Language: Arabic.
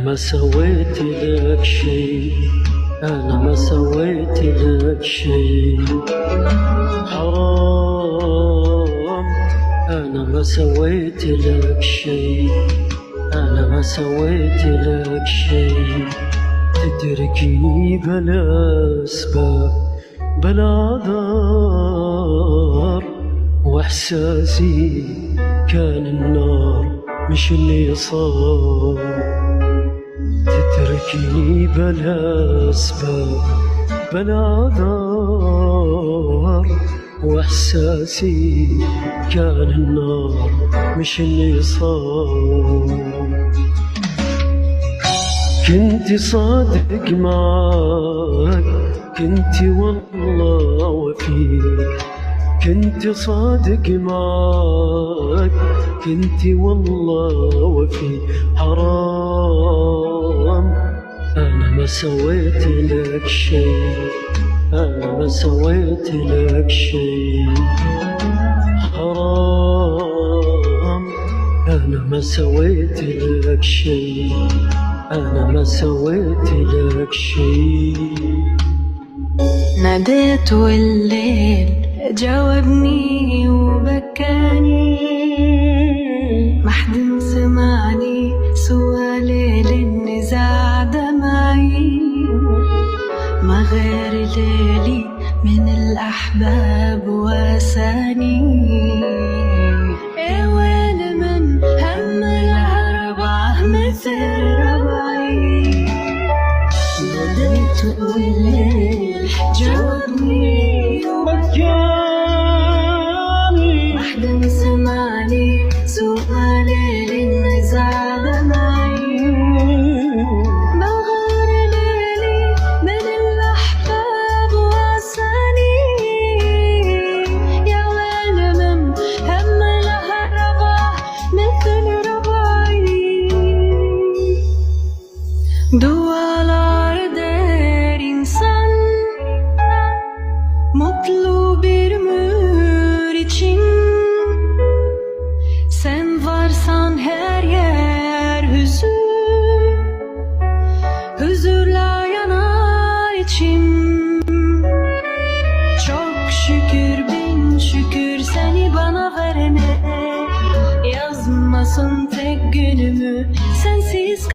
ما سويت لك شي، أنا ما سويت لك شي. حرام أنا ما سويت لك شي، أنا ما سويت لك شي. تتركني بلا أسباب بلا عذار، وإحساسي كان النار مش اللي صار. تتركني بلا أسباب بلا عذار، وإحساسي كان النار مش اللي صار. كنت صادق معاك، كنت والله وفيك، كنت صادق معاك، كنت والله وفي. حرام أنا ما سويت لك شي، أنا ما سويت لك شي. حرام أنا ما سويت لك شي، أنا ما سويت لك شي. ناديت والليل جاوبني وبكاني، محد سمعني سوى ليل النزاع دمعي. ما غير ليلي من الأحباب واساني. يا ويل من هم الأربعة مثل ربعي. ناديت والليل جاوبني وبكاني، محد سمعني سؤالي للنزاع دمعي. ما غار ليلي من الأحباب واساني. يا ويل من هم لها ربع مثل ربعي.